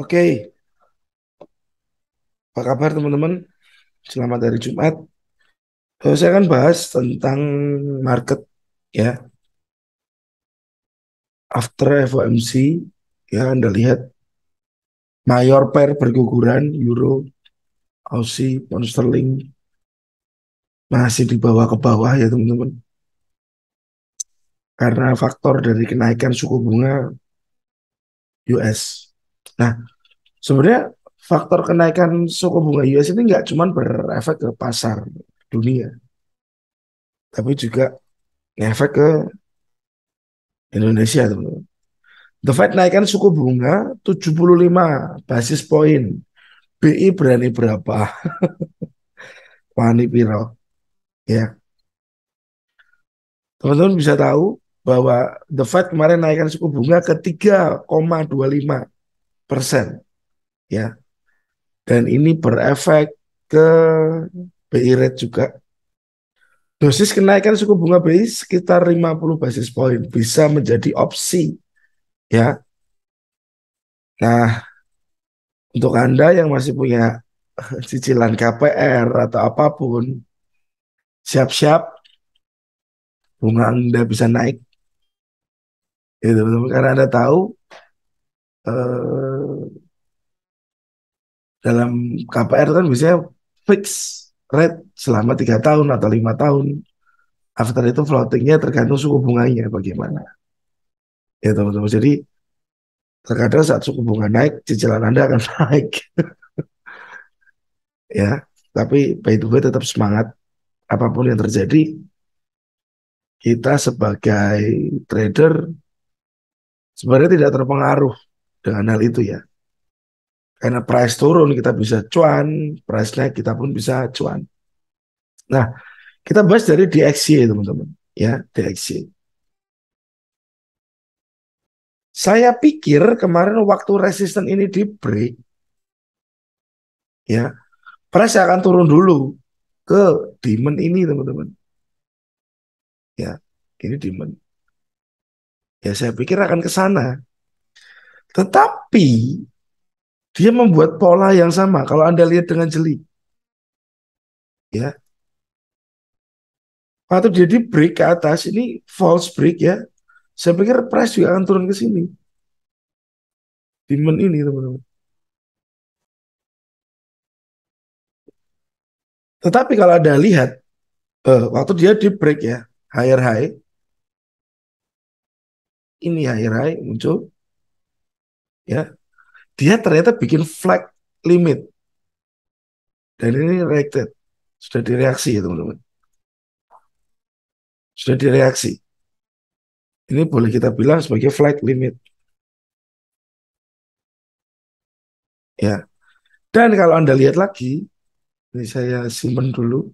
Oke, apa kabar teman-teman? Selamat hari Jumat. Saya akan bahas tentang market ya. After FOMC, ya Anda lihat mayor pair berguguran, euro, Aussie, pound sterling masih di bawah ke bawah ya teman-teman. Karena faktor dari kenaikan suku bunga US. Nah, sebenarnya faktor kenaikan suku bunga US ini nggak cuma berefek ke pasar dunia, tapi juga ngefek ke Indonesia teman-teman. The Fed naikkan suku bunga 75 basis poin. BI berani berapa? Wani piro? Ya, teman-teman bisa tahu bahwa The Fed kemarin naikkan suku bunga ke 3,25%. Ya, dan ini berefek ke BI rate juga. Dosis kenaikan suku bunga BI sekitar 50 basis poin bisa menjadi opsi. Ya, nah untuk Anda yang masih punya cicilan KPR atau apapun, siap-siap bunga Anda bisa naik gitu teman-teman. Karena Anda tahu eh, dalam KPR kan biasanya fix rate selama 3 tahun atau 5 tahun. After itu floatingnya tergantung suku bunganya bagaimana ya teman-teman. Jadi terkadang saat suku bunga naik, cicilan Anda akan naik ya. Tapi by the way tetap semangat apapun yang terjadi. Kita sebagai trader sebenarnya tidak terpengaruh dengan hal itu ya. Karena price turun kita bisa cuan, price naik kita pun bisa cuan. Nah, kita bahas dari DXY teman-teman. Ya, DXY. Saya pikir kemarin waktu resisten ini di break, ya, price akan turun dulu ke demand ini teman-teman. Ya, ini demand. Ya, saya pikir akan ke sana. Tetapi dia membuat pola yang sama. Kalau Anda lihat dengan jeli, ya, atau dia di break ke atas, ini false break ya. Saya pikir price juga akan turun ke sini. Demand ini teman-teman. Tetapi kalau Anda lihat waktu dia di break ya, higher high, ini higher high muncul, ya, dia ternyata bikin flag limit dan ini reacted, sudah direaksi ya teman-teman, sudah direaksi. Ini boleh kita bilang sebagai flag limit, ya. Dan kalau Anda lihat lagi, ini saya simpan dulu,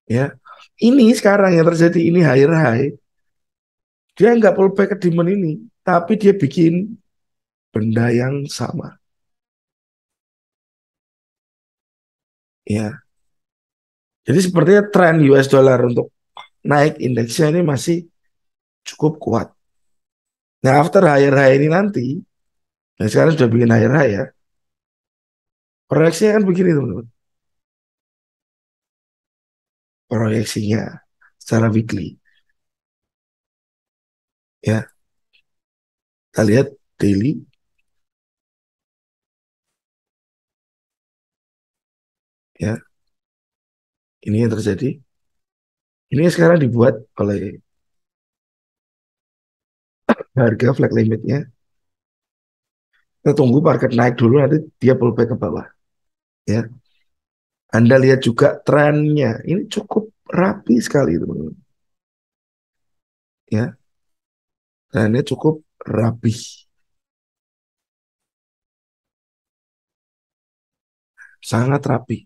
ya. Ini sekarang yang terjadi ini higher high, dia nggak pullback ke demand ini, tapi dia bikin benda yang sama, ya. Jadi sepertinya tren US dollar untuk naik indeksnya ini masih cukup kuat. Nah, after higher high ini nanti, nah sekarang sudah bikin higher high ya, proyeksinya kan begini teman-teman, proyeksinya secara weekly, ya. Kita lihat daily, ya. Ini yang terjadi. Ini yang sekarang dibuat oleh harga flag limitnya. Kita tunggu market naik dulu, nanti dia pullback ke bawah, ya. Anda lihat juga trennya, ini cukup rapi sekali teman-teman, ya. Trennya cukup rapi, sangat rapi.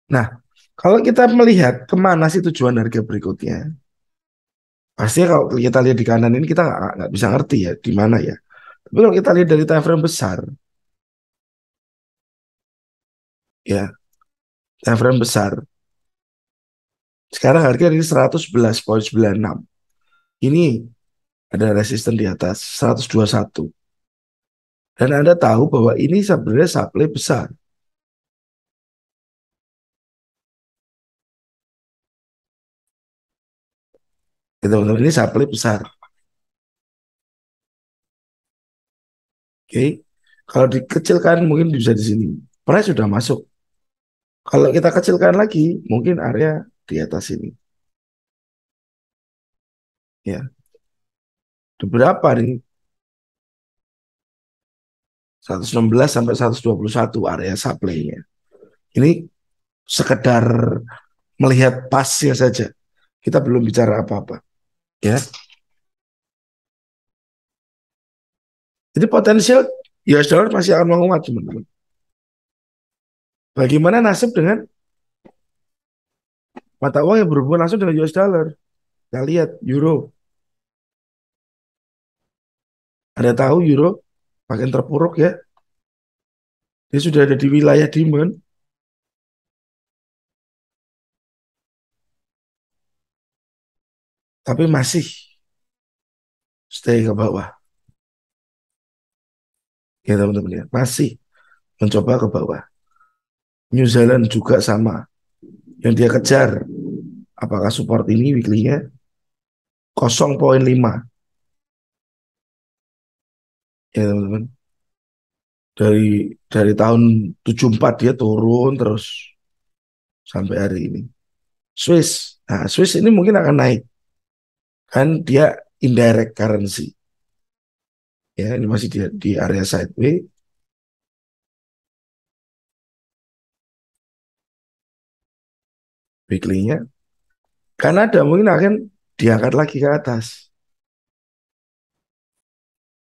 Nah, kalau kita melihat kemana sih tujuan harga berikutnya, pasti kalau kita lihat di kanan ini kita nggak bisa ngerti ya di mana ya. Tapi kalau kita lihat dari time frame besar, ya time frame besar, Sekarang harga ini 111,96. Ini ada resisten di atas 121. Dan Anda tahu bahwa ini sebenarnya supply besar. Ya, teman-teman, ini supply besar. Oke. Kalau dikecilkan mungkin bisa di sini. Price sudah masuk. Kalau kita kecilkan lagi, mungkin area di atas ini. Ya, berapa nih? 116 sampai 121 area supply-nya. Ini sekedar melihat pasnya saja. Kita belum bicara apa-apa. Ya, jadi potensial US dollar masih akan menguat, teman-teman. Bagaimana nasib dengan mata uang yang berhubungan langsung dengan US dollar? Kita lihat euro. Ada tahu euro makin terpuruk ya. Dia sudah ada di wilayah demand, tapi masih stay ke bawah. Ya teman-teman ya, masih mencoba ke bawah. New Zealand juga sama. Yang dia kejar, apakah support ini weekly-nya 0,5 ya teman-teman. Dari tahun 74 dia turun terus sampai hari ini. Swiss. Nah, Swiss ini mungkin akan naik. Kan dia indirect currency. Ya, ini masih di area sideways weekly-nya. Kanada mungkin akan diangkat lagi ke atas.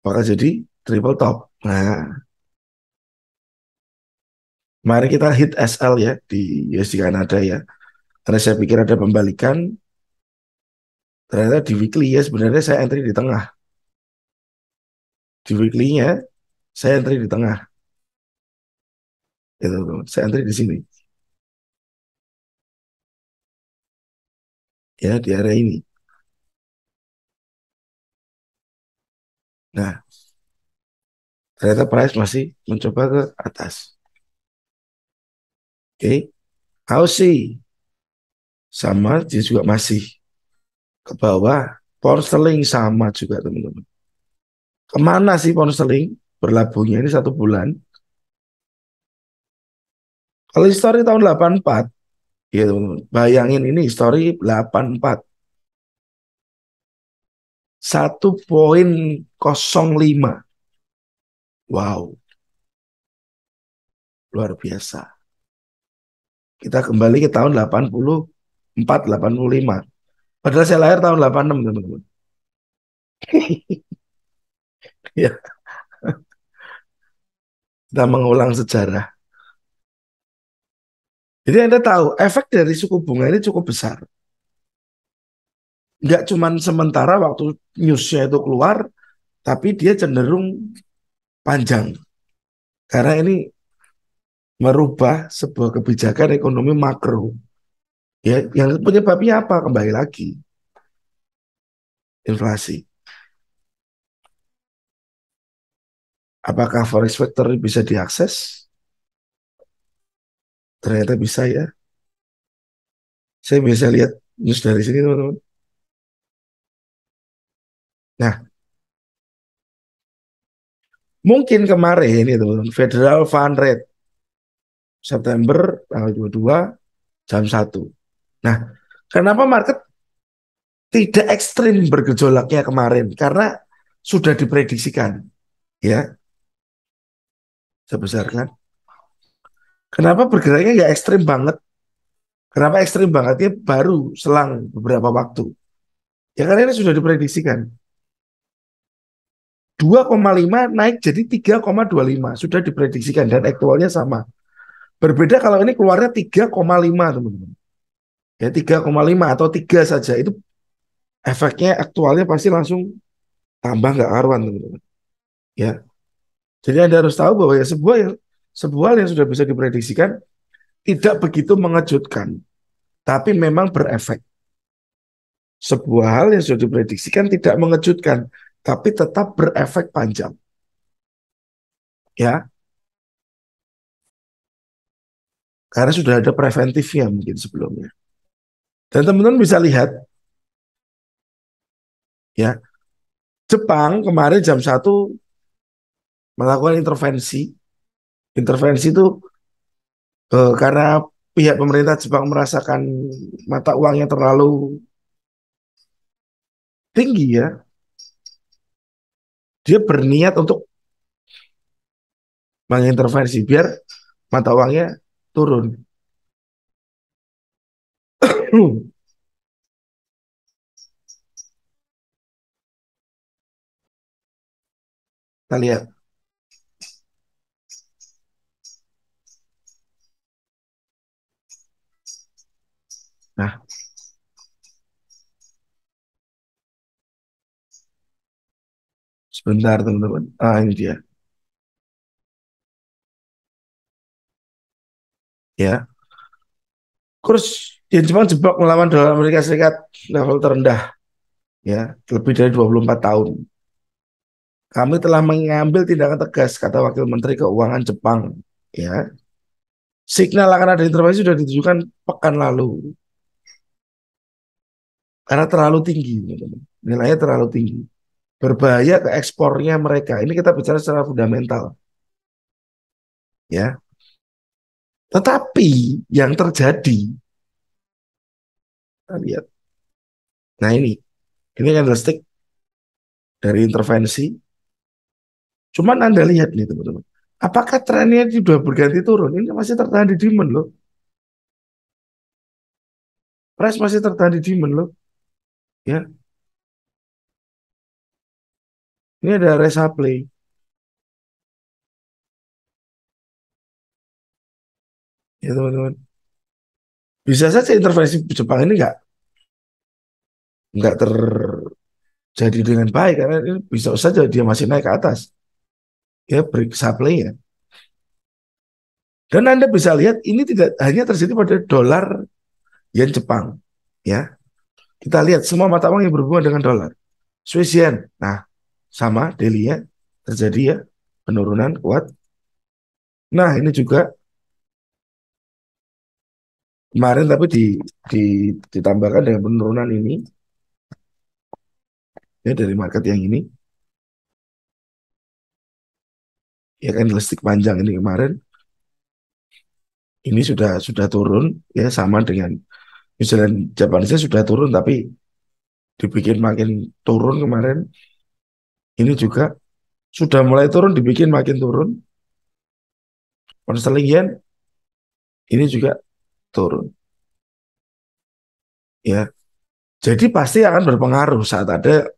Maka jadi triple top. Nah, mari kita hit SL ya di USD Kanada ya. Karena saya pikir ada pembalikan. Ternyata di weekly ya sebenarnya saya entry di tengah. Di weekly-nya saya entry di tengah. Gitu, saya entry di sini. Ya, di area ini. Nah, ternyata price masih mencoba ke atas. Oke. Aussie sama dia juga masih ke bawah. Pound sterling sama juga teman-teman. Kemana sih pound sterling berlabuhnya ini 1 bulan? Kalau histori tahun 84, ya teman-teman, bayangin ini histori 84. 1,05. Wow, luar biasa. Kita kembali ke tahun 84, 85. Padahal saya lahir tahun 86, teman-teman. Ya, kita mengulang sejarah. Jadi Anda tahu, efek dari suku bunga ini cukup besar. Nggak cuma sementara waktu newsnya itu keluar, tapi dia cenderung panjang. Karena ini merubah sebuah kebijakan ekonomi makro. Ya, yang penyebabnya apa? Kembali lagi, inflasi. Apakah forex factory bisa diakses? Ternyata bisa ya. Saya bisa lihat news dari sini, teman-teman. Nah, mungkin kemarin ya, teman-teman, Federal Fund Rate September tanggal 22 jam 1. Nah, kenapa market tidak ekstrim bergejolaknya kemarin? Karena sudah diprediksikan, ya, sebesar kan. Kenapa bergeraknya nggak ekstrim banget? Kenapa ekstrim bangetnya baru selang beberapa waktu? Ya karena ini sudah diprediksikan. 2,5 naik jadi 3,25 sudah diprediksikan dan aktualnya sama. Berbeda kalau ini keluarnya 3,5 teman-teman. Ya 3,5 atau 3 saja itu efeknya aktualnya pasti langsung tambah nggak karuan teman-teman. Ya. Jadi Anda harus tahu bahwa ya sebuah yang sudah bisa diprediksikan tidak begitu mengejutkan. tapi memang berefek. Sebuah hal yang sudah diprediksikan tidak mengejutkan, tapi tetap berefek panjang. Ya, karena sudah ada preventifnya mungkin sebelumnya. Dan teman-teman bisa lihat, ya, Jepang kemarin jam 1 melakukan intervensi. Intervensi itu karena pihak pemerintah Jepang merasakan mata uangnya terlalu tinggi ya, dia berniat untuk mengintervensi biar mata uangnya turun. Kita lihat. Nah, sebentar teman-teman. Ah, ini dia. Ya, kurs yen Jepang jebak melawan dolar Amerika Serikat level terendah ya, lebih dari 24 tahun. Kami telah mengambil tindakan tegas, kata Wakil Menteri Keuangan Jepang. Ya, signal akan ada intervensi sudah ditujukan pekan lalu karena terlalu tinggi, teman-teman. Nilainya terlalu tinggi. Berbahaya ke ekspornya mereka. Ini kita bicara secara fundamental, ya. Tetapi yang terjadi, kita lihat. Nah ini candlestick dari intervensi. Cuman Anda lihat nih teman-teman. Apakah trennya sudah berganti turun? Ini masih tertahan di demand loh. Price masih tertahan di demand loh. Ya, ini ada resupply. Ya teman-teman. Bisa saja intervensi Jepang ini nggak terjadi dengan baik karena ini bisa saja dia masih naik ke atas. Ya, break supply ya. Dan Anda bisa lihat ini tidak hanya terjadi pada dolar yen Jepang. Ya, kita lihat semua mata uang yang berhubungan dengan dolar. Swiss yen. Nah, sama daily-nya terjadi ya penurunan kuat. Nah, ini juga kemarin tapi di, ditambahkan dengan penurunan ini ya dari market yang ini ya kan candlestick panjang ini kemarin ini sudah turun ya sama dengan New Zealand Japanese sudah turun tapi dibikin makin turun kemarin ini juga sudah mulai turun dibikin makin turun pound sterling yen ini juga turun ya jadi pasti akan berpengaruh saat ada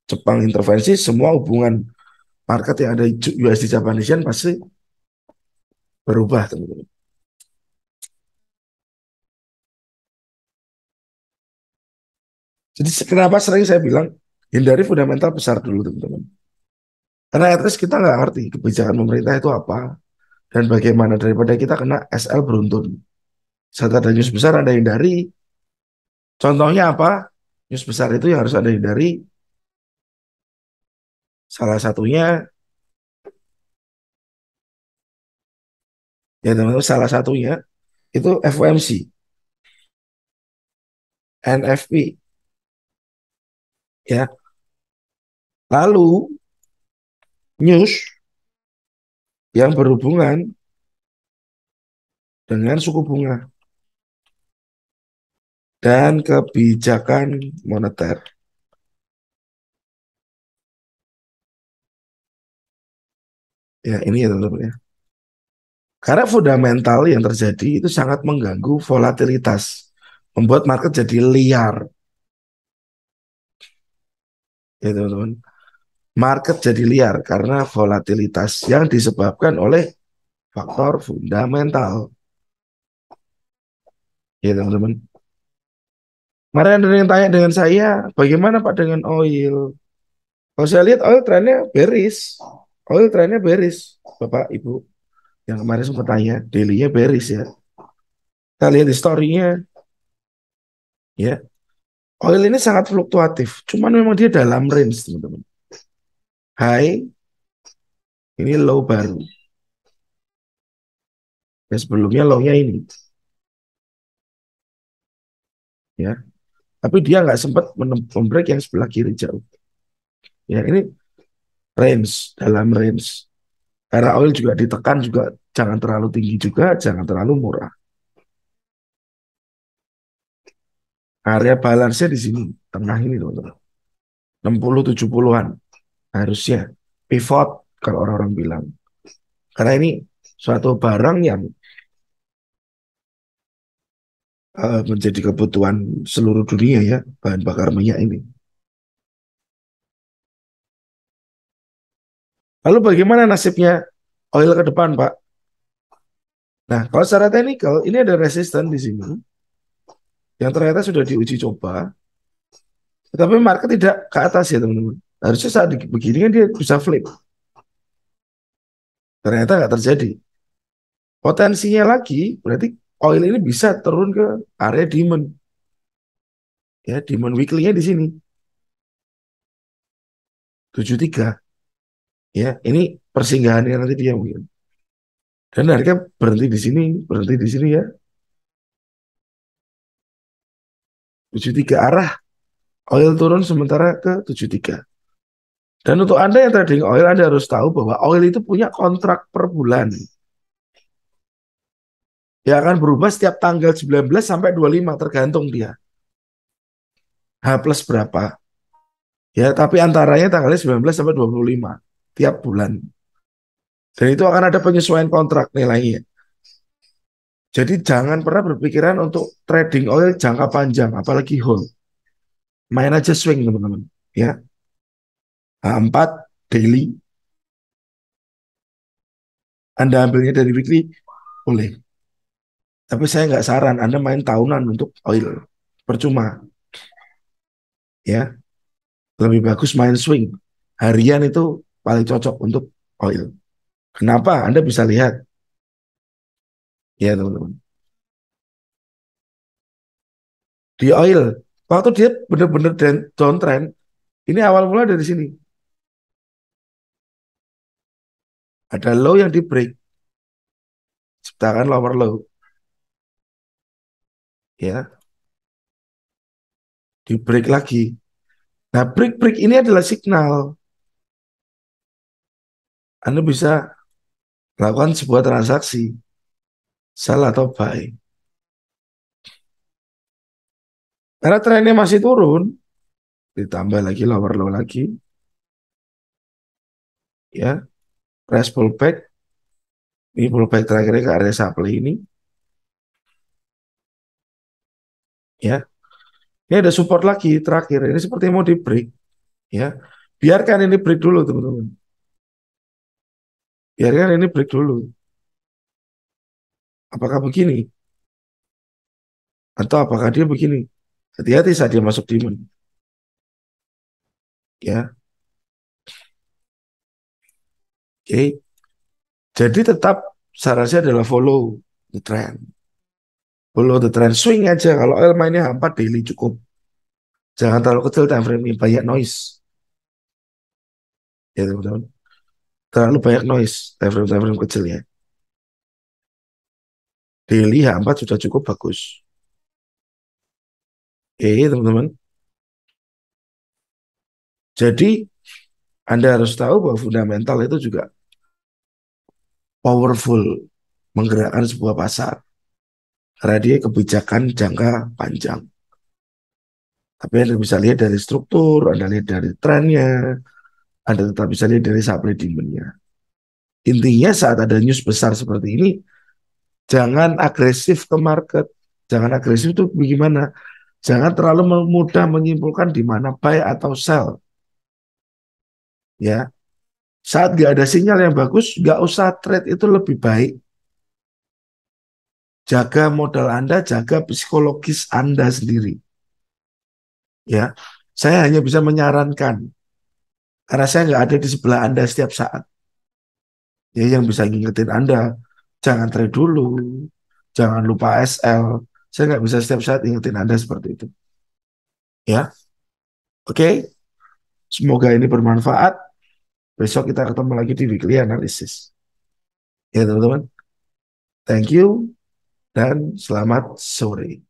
Jepang intervensi semua hubungan market yang ada USD Japanese yen pasti berubah teman-teman. Jadi kenapa sering saya bilang hindari fundamental besar dulu teman-teman. Karena at least kita nggak ngerti kebijakan pemerintah itu apa dan bagaimana daripada kita kena SL beruntun. Saat ada news besar Anda hindari. Contohnya apa? News besar itu yang harus Anda hindari. Salah satunya ya teman-teman salah satunya itu FOMC, NFP ya. Lalu news yang berhubungan dengan suku bunga dan kebijakan moneter. Ya, ini ya teman-teman ya. Karena fundamental yang terjadi itu sangat mengganggu volatilitas, membuat market jadi liar. Ya teman-teman, market jadi liar karena volatilitas yang disebabkan oleh faktor fundamental. Ya teman-teman. Kemarin ada yang tanya dengan saya, bagaimana Pak dengan oil? Kalau saya lihat oil trennya bearish. Oil trennya bearish, Bapak Ibu. Yang kemarin sempat tanya, daily-nya bearish ya. Kita lihat historinya, Ya, oil ini sangat fluktuatif. Cuman memang dia dalam range, teman-teman. High, ini low baru. Ya, sebelumnya low-nya ini. Ya, tapi dia nggak sempat membreak yang sebelah kiri jauh. Ya, ini range, dalam range. Karena oil juga ditekan juga, jangan terlalu tinggi juga, jangan terlalu murah. Area balance-nya di sini, tengah ini teman-teman. 60-70-an harusnya. Pivot kalau orang-orang bilang. Karena ini suatu barang yang menjadi kebutuhan seluruh dunia ya, bahan bakar minyak ini. Lalu bagaimana nasibnya oil ke depan, Pak? Nah, kalau secara teknikal, ini ada resisten di sini yang ternyata sudah diuji coba, tetapi market tidak ke atas ya, teman-teman. Harusnya saat begini kan dia bisa flip. Ternyata nggak terjadi. Potensinya lagi, berarti oil ini bisa turun ke area demand. Ya, demand weekly-nya di sini, 73. Ya, ini persinggahannya nanti dia mungkin. Dan harga berhenti di sini ya, 73 arah oil turun sementara ke 73. Dan untuk Anda yang trading oil, Anda harus tahu bahwa oil itu punya kontrak per bulan. Yang akan berubah setiap tanggal 19 sampai 25, tergantung dia. H plus berapa. Ya, tapi antaranya tanggalnya 19 sampai 25 tiap bulan. Dan itu akan ada penyesuaian kontrak nilainya. Jadi jangan pernah berpikiran untuk trading oil jangka panjang, apalagi hold. Main aja swing, teman-teman. Ya, H4 daily, Anda ambilnya dari weekly, boleh. Tapi saya nggak saran Anda main tahunan untuk oil. Percuma. Ya, lebih bagus main swing. Harian itu paling cocok untuk oil. Kenapa? Anda bisa lihat. Ya, teman-teman. Di oil, waktu dia benar-benar downtrend, ini awal mula dari sini. Ada low yang di break, ciptakan lower low. Ya, di break lagi. Nah, break-break ini adalah signal. Anda bisa lakukan sebuah transaksi, sell atau buy. Karena trennya masih turun, ditambah lagi lower low lagi, ya, press pullback, ini pullback terakhirnya ke area supply ini, ya. Ini ada support lagi terakhir, ini seperti mau di break, ya. Biarkan ini break dulu, teman-teman. Biarkan ini break dulu. Apakah begini? Atau apakah dia begini? Hati-hati saat dia masuk demand, ya. Oke. Jadi tetap saran saya adalah follow the trend. Follow the trend, swing aja. Kalau oil mainnya 4 daily cukup. Jangan terlalu kecil time frame ini, banyak noise. Ya teman-teman. Terlalu banyak noise, time frame kecil ya. Daily H4 sudah cukup bagus. Oke teman-teman. Jadi Anda harus tahu bahwa fundamental itu juga powerful menggerakkan sebuah pasar. Karena dia kebijakan jangka panjang. Tapi Anda bisa lihat dari struktur, Anda lihat dari trennya, Anda tetap bisa lihat dari supply demand-nya. Intinya saat ada news besar seperti ini, jangan agresif ke market. Jangan agresif itu bagaimana? Jangan terlalu mudah menyimpulkan di mana buy atau sell. Ya, saat nggak ada sinyal yang bagus, nggak usah trade itu lebih baik. Jaga modal Anda, jaga psikologis Anda sendiri. Ya, saya hanya bisa menyarankan karena saya nggak ada di sebelah Anda setiap saat. Ya, yang bisa ngingetin Anda, jangan trade dulu, jangan lupa SL. Saya nggak bisa setiap saat ingetin Anda seperti itu. Ya, oke. Semoga ini bermanfaat. Besok kita ketemu lagi di weekly analysis. Ya teman-teman, thank you dan selamat sore.